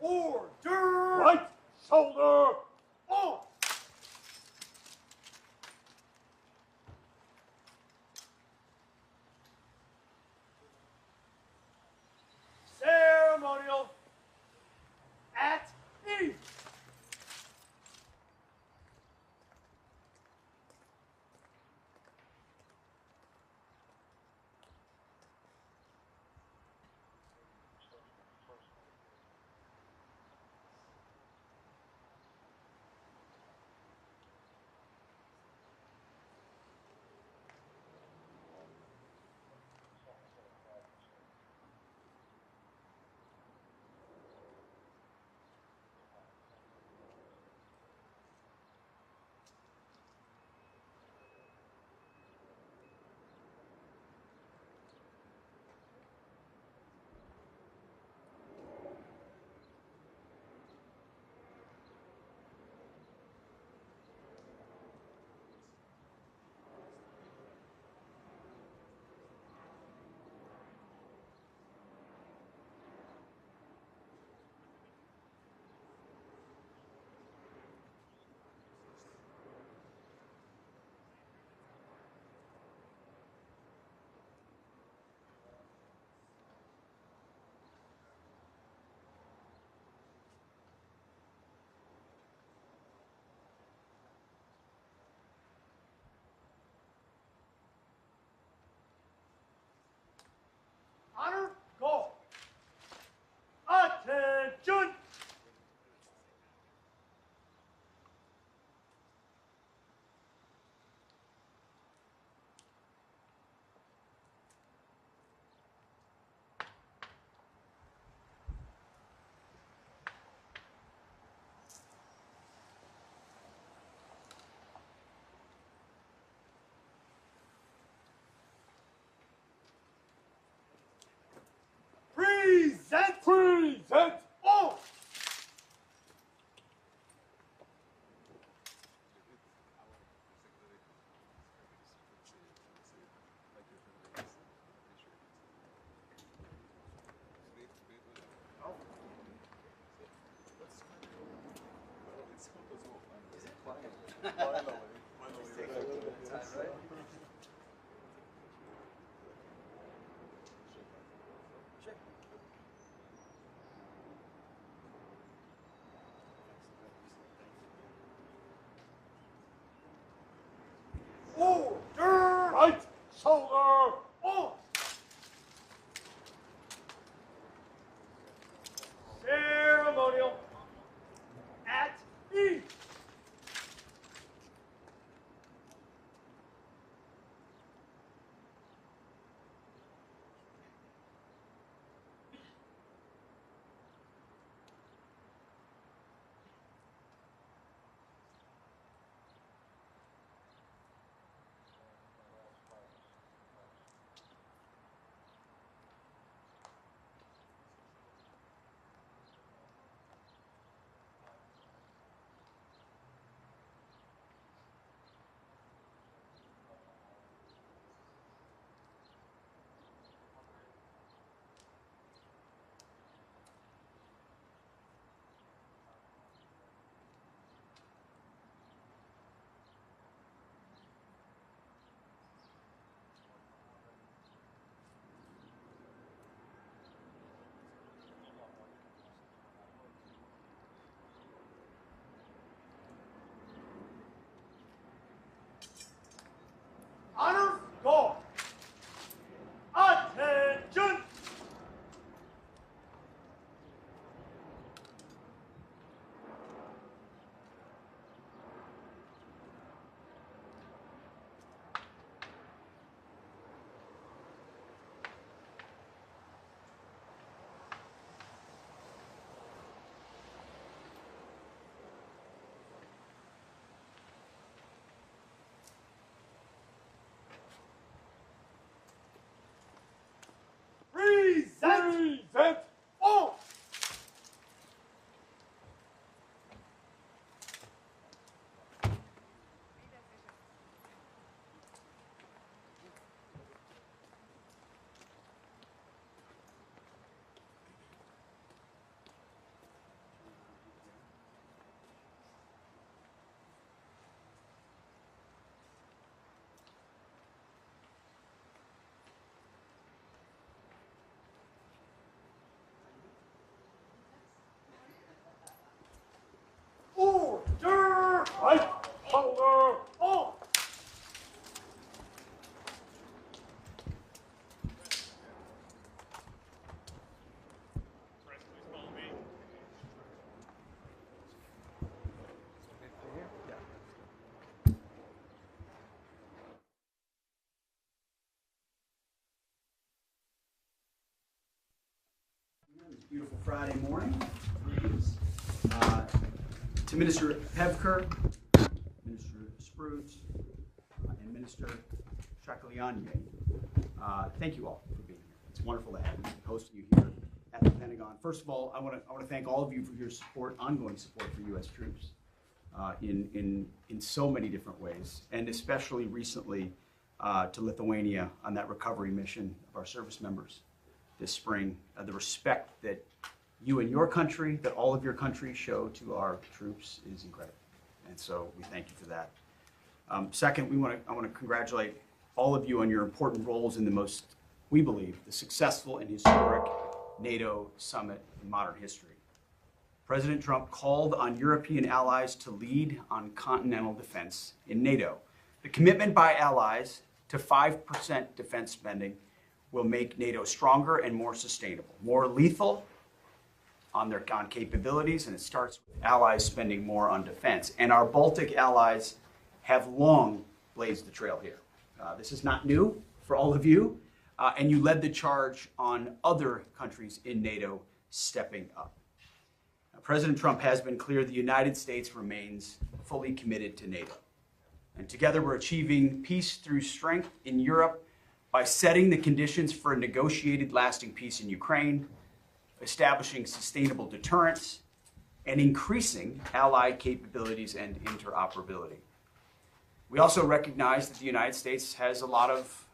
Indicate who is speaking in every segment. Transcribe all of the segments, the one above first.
Speaker 1: Order!
Speaker 2: Right shoulder on!
Speaker 1: Ceremonial at ease.
Speaker 3: Beautiful Friday morning. Greetings. To Minister Pevker, Minister Spruce, and Minister Shakalianye, thank you all for being here. It's wonderful to have you, hosting you here at the Pentagon. First of all, I want to thank all of you for your support, ongoing support for U.S. troops in so many different ways, and especially recently to Lithuania on that recovery mission of our service members this spring. The respect that you and your country, that all of your countries show to our troops is incredible, and so we thank you for that. Second, I want to congratulate all of you on your important roles in the most, we believe, the successful and historic NATO summit in modern history. President Trump called on European allies to lead on continental defense in NATO. The commitment by allies to 5% defense spending will make NATO stronger and more sustainable, more lethal on capabilities, and it starts with allies spending more on defense. And our Baltic allies have long blazed the trail here. This is not new for all of you, and you led the charge on other countries in NATO stepping up. President Trump has been clear the United States remains fully committed to NATO. And together we're achieving peace through strength in Europe by setting the conditions for a negotiated lasting peace in Ukraine, establishing sustainable deterrence, and increasing allied capabilities and interoperability. We also recognize that the United States has a lot of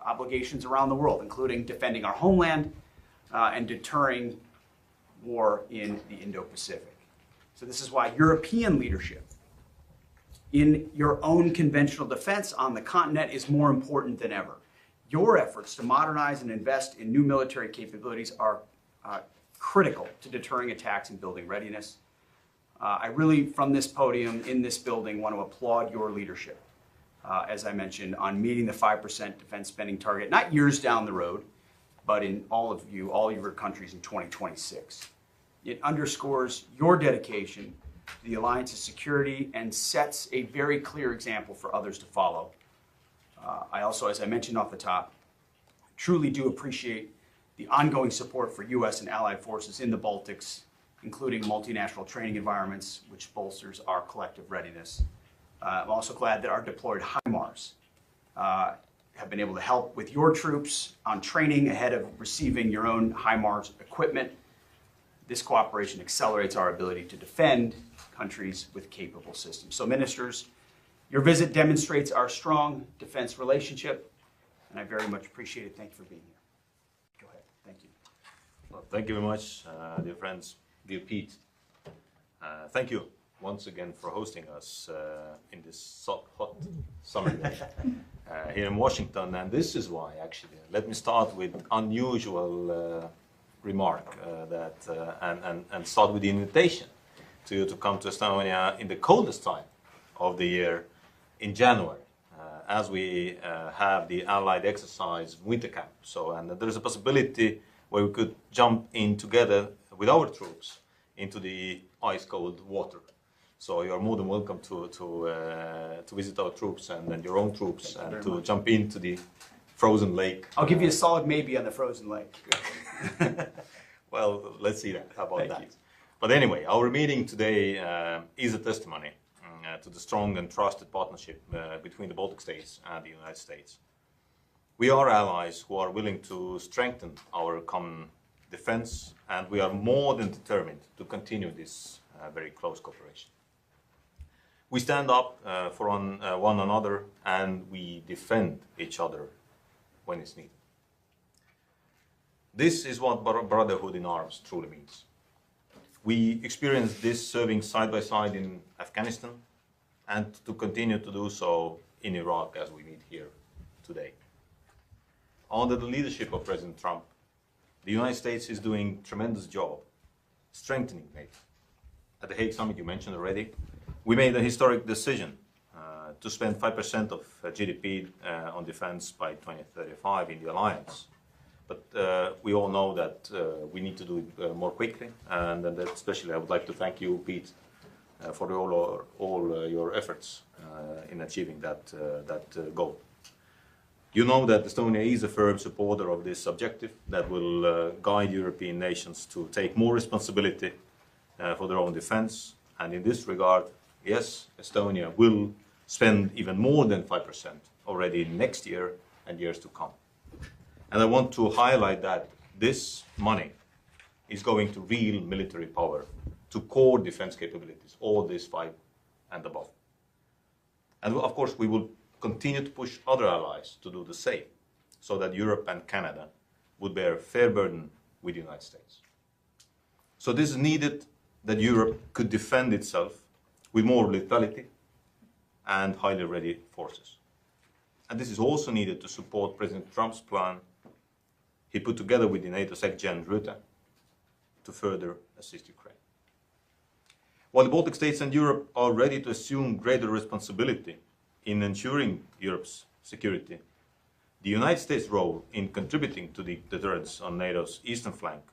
Speaker 3: obligations around the world, including defending our homeland and deterring war in the Indo-Pacific. So this is why European leadership in your own conventional defense on the continent is more important than ever. Your efforts to modernize and invest in new military capabilities are critical to deterring attacks and building readiness. I really, from this podium in this building, want to applaud your leadership, as I mentioned, on meeting the 5% defense spending target, not years down the road, but in all of your countries in 2026. It underscores your dedication to the alliance's security and sets a very clear example for others to follow. I also, as I mentioned off the top, truly do appreciate the ongoing support for U.S. and allied forces in the Baltics, including multinational training environments, which bolsters our collective readiness. I'm also glad that our deployed HIMARS have been able to help with your troops on training ahead of receiving your own HIMARS equipment. This cooperation accelerates our ability to defend countries with capable systems. So, ministers, your visit demonstrates our strong defense relationship, and I very much appreciate it. Thank you for being here. Go ahead. Thank you.
Speaker 4: Well, thank you very much, dear friends, dear Pete. Thank you once again for hosting us in this hot summer day here in Washington. And this is why, actually, let me start with unusual remark and start with the invitation to you to come to Estonia in the coldest time of the year in January, as we have the Allied exercise winter camp. So, and there's a possibility where we could jump in together with our troops into the ice cold water. So you're more than welcome to visit our troops and your own troops and to jump into the frozen lake.
Speaker 3: I'll give you a solid maybe on the frozen lake.
Speaker 4: Well, let's see that. How about
Speaker 3: Thank
Speaker 4: that?
Speaker 3: you.
Speaker 4: But anyway, our meeting today is a testimony to the strong and trusted partnership between the Baltic states and the United States. We are allies who are willing to strengthen our common defense, and we are more than determined to continue this very close cooperation. We stand up for one another, and we defend each other when it's needed. This is what brotherhood in arms truly means. We experienced this serving side by side in Afghanistan and to continue to do so in Iraq as we meet here today. Under the leadership of President Trump, the United States is doing a tremendous job strengthening NATO. At the Hague Summit you mentioned already, we made a historic decision to spend 5% of GDP on defense by 2035 in the alliance. But we all know that we need to do it more quickly, and that especially I would like to thank you, Pete, for all your efforts in achieving that goal. You know that Estonia is a firm supporter of this objective that will guide European nations to take more responsibility for their own defense. And in this regard, yes, Estonia will spend even more than 5% already next year and years to come. And I want to highlight that this money is going to real military power, to core defense capabilities, all these 5 and above. And of course, we will continue to push other allies to do the same, so that Europe and Canada would bear a fair burden with the United States. So this is needed that Europe could defend itself with more lethality and highly ready forces. And this is also needed to support President Trump's plan he put together with the NATO Secretary Rutte to further assist Ukraine. While the Baltic states and Europe are ready to assume greater responsibility in ensuring Europe's security, the United States' role in contributing to the deterrence on NATO's eastern flank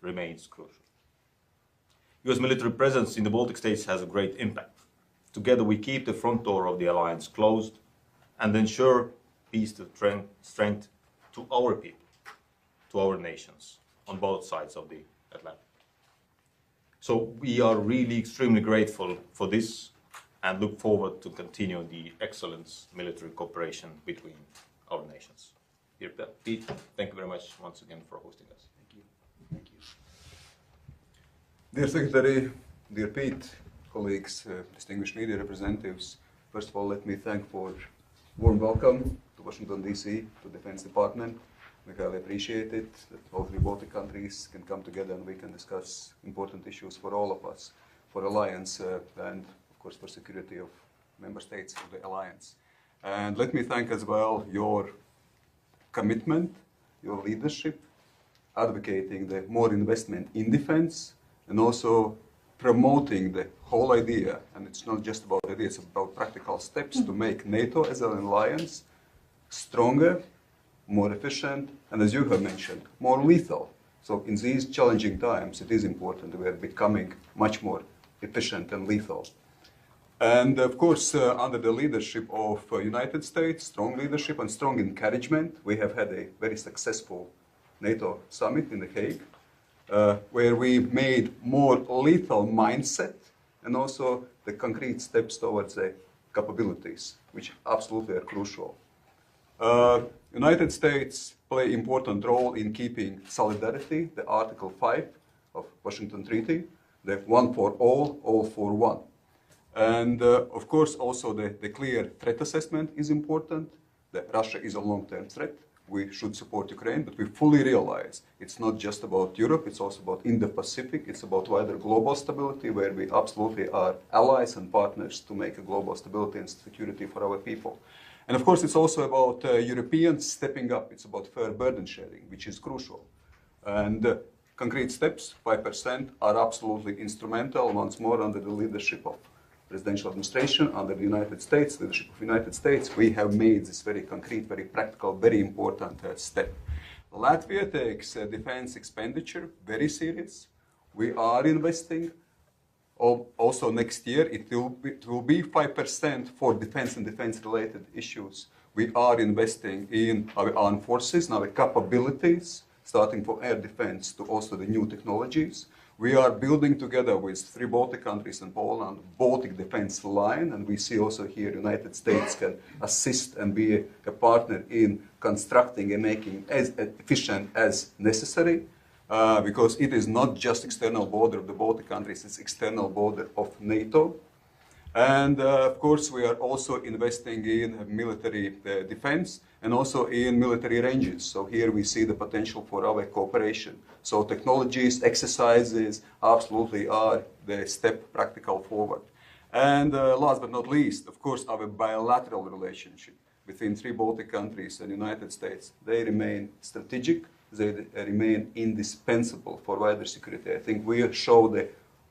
Speaker 4: remains crucial. US military presence in the Baltic states has a great impact. Together we keep the front door of the alliance closed and ensure peace to strength to our people, to our nations on both sides of the Atlantic. So we are really extremely grateful for this and look forward to continue the excellent military cooperation between our nations. Pete, thank you very much once again for hosting us.
Speaker 3: Thank you. Thank you.
Speaker 5: Dear Secretary, dear Pete, colleagues, distinguished media representatives, first of all, let me thank for warm welcome to Washington, D.C., to the Defense Department. We highly appreciate it that all 3 Baltic countries can come together and we can discuss important issues for all of us, for alliance and, of course, for security of member states of the alliance. And let me thank as well your commitment, your leadership, advocating the more investment in defense and also promoting the whole idea, and it's not just about ideas, it's about practical steps to make NATO as an alliance stronger, more efficient, and as you have mentioned, more lethal. So in these challenging times, it is important that we are becoming much more efficient and lethal. And of course, under the leadership of United States, strong leadership and strong encouragement, we have had a very successful NATO summit in The Hague, where we made more lethal mindset and also the concrete steps towards the capabilities, which absolutely are crucial. United States play important role in keeping solidarity, the Article 5 of Washington Treaty, the one for all for one. And of course also the clear threat assessment is important, that Russia is a long-term threat. We should support Ukraine, but we fully realize it's not just about Europe, it's also about Indo-Pacific, it's about wider global stability, where we absolutely are allies and partners to make a global stability and security for our people. And of course, it's also about Europeans stepping up. It's about fair burden sharing, which is crucial. And concrete steps, 5%, are absolutely instrumental, once more under the leadership of presidential administration, under the United States, leadership of United States, we have made this very concrete, very practical, very important step. Latvia takes defense expenditure very serious. We are investing. Also next year, it will be 5% for defense and defense-related issues. We are investing in our armed forces and our capabilities, starting from air defense to also the new technologies. We are building together with 3 Baltic countries and Poland, Baltic defense line, and we see also here United States can assist and be a partner in constructing and making as efficient as necessary, because it is not just external border of the Baltic countries, it's external border of NATO. And of course, we are also investing in military defense and also in military ranges. So here we see the potential for our cooperation. So technologies, exercises absolutely are the step practical forward. And last but not least, of course, our bilateral relationship between 3 Baltic countries and United States, they remain strategic, they remain indispensable for wider security. I think we show the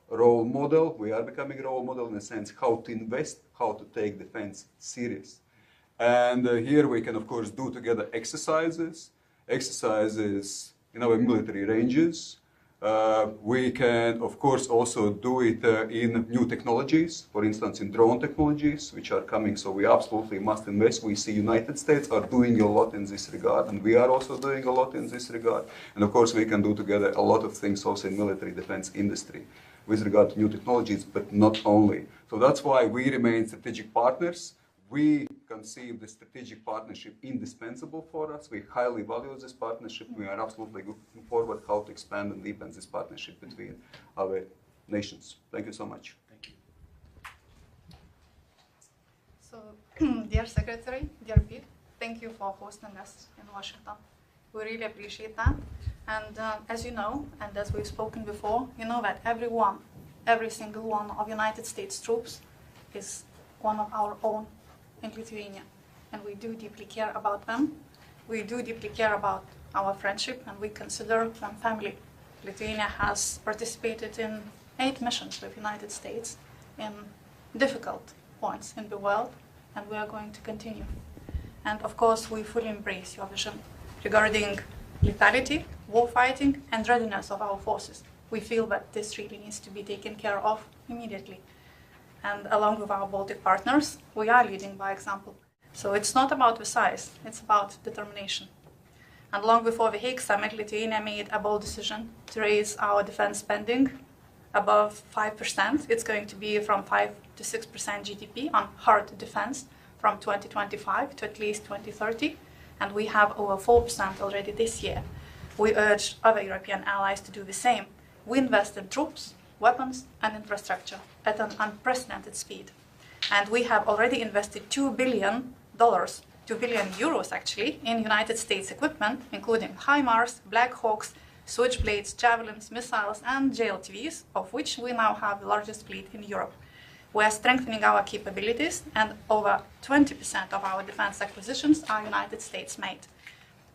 Speaker 5: role model, we are becoming a role model in the sense how to invest, how to take defense serious. And here we can, of course, do together exercises in our military ranges, We can, of course, also do it in new technologies, for instance, in drone technologies, which are coming. So we absolutely must invest. We see United States are doing a lot in this regard, and we are also doing a lot in this regard. And of course, we can do together a lot of things also in military defense industry with regard to new technologies, but not only. So that's why we remain strategic partners. We conceive the strategic partnership indispensable for us. We highly value this partnership. We are absolutely looking forward how to expand and deepen this partnership between our nations. Thank you so much.
Speaker 3: Thank you.
Speaker 6: So, dear Secretary, dear Pete, thank you for hosting us in Washington. We really appreciate that. And as you know, and as we've spoken before, you know that every single one of United States troops is one of our own in Lithuania, and we do deeply care about them. We do deeply care about our friendship, and we consider them family. Lithuania has participated in 8 missions with the United States in difficult points in the world, and we are going to continue. And of course, we fully embrace your vision regarding lethality, warfighting, and readiness of our forces. We feel that this really needs to be taken care of immediately. And along with our Baltic partners, we are leading by example. So it's not about the size, it's about determination. And long before the Hague Summit, Lithuania made a bold decision to raise our defense spending above 5%. It's going to be from 5 to 6% GDP on hard defense from 2025 to at least 2030. And we have over 4% already this year. We urge other European allies to do the same. We invest in troops, weapons, and infrastructure at an unprecedented speed. And we have already invested $2 billion, €2 billion actually, in United States equipment, including HIMARS, Black Hawks, Switchblades, Javelins, missiles, and JLTVs, of which we now have the largest fleet in Europe. We are strengthening our capabilities, and over 20% of our defense acquisitions are United States made.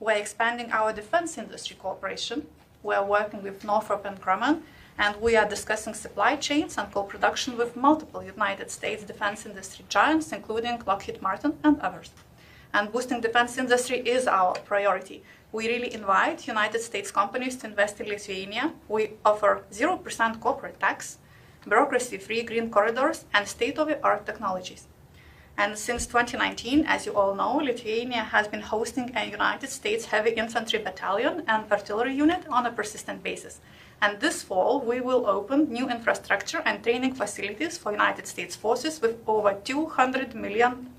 Speaker 6: We're expanding our defense industry cooperation. We're working with Northrop and Grumman, and we are discussing supply chains and co-production with multiple United States defense industry giants, including Lockheed Martin and others. And boosting defense industry is our priority. We really invite United States companies to invest in Lithuania. We offer 0% corporate tax, bureaucracy-free green corridors, and state-of-the-art technologies. And since 2019, as you all know, Lithuania has been hosting a United States heavy infantry battalion and artillery unit on a persistent basis. And this fall, we will open new infrastructure and training facilities for United States forces with over 200 million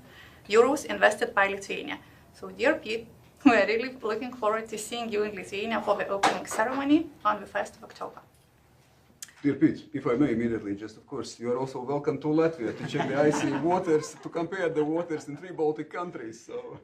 Speaker 6: euros invested by Lithuania. So, dear Pete, we are really looking forward to seeing you in Lithuania for the opening ceremony on the 1st of October.
Speaker 5: Dear Pete, if I may immediately, just of course, you are also welcome to Latvia to check the icy waters, to compare the waters in 3 Baltic countries. So,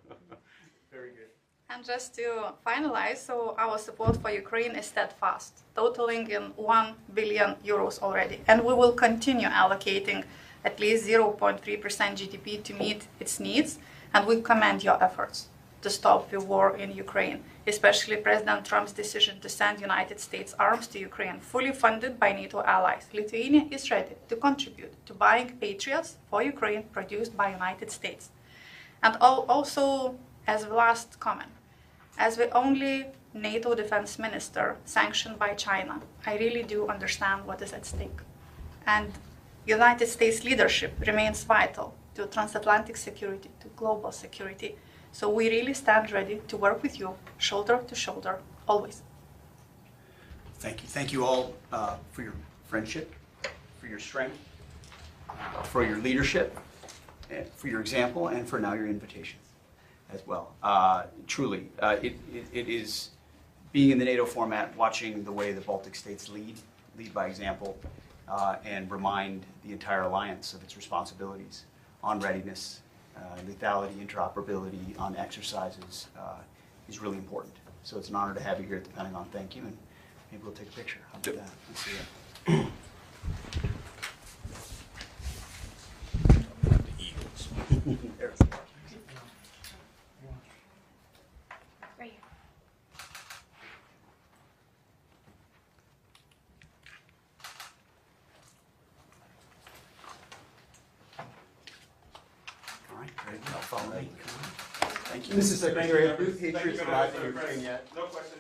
Speaker 3: Very good.
Speaker 6: And just to finalize, so our support for Ukraine is steadfast, totaling in 1 billion euros already. And we will continue allocating at least 0.3% GDP to meet its needs. And we commend your efforts to stop the war in Ukraine, especially President Trump's decision to send United States arms to Ukraine, fully funded by NATO allies. Lithuania is ready to contribute to buying Patriots for Ukraine produced by United States. And also, as a last comment, as the only NATO defense minister sanctioned by China, I really do understand what is at stake. And United States leadership remains vital to transatlantic security, to global security. So we really stand ready to work with you, shoulder to shoulder, always.
Speaker 3: Thank you. Thank you all for your friendship, for your strength, for your leadership, for your example, and for now your invitation as well. Truly, it is being in the NATO format, watching the way the Baltic states lead by example, and remind the entire alliance of its responsibilities on readiness, lethality, interoperability, on exercises is really important. So it's an honor to have you here at the Pentagon. Thank you, and maybe we'll take a picture. How about that? Let's see it.
Speaker 4: The Eagles.
Speaker 3: There it is.
Speaker 6: Right here.
Speaker 3: All right, very good. I'll follow that. Thank you.
Speaker 1: Mr. Secretary, have the Patriots arrived in Ukraine yet?
Speaker 2: No question.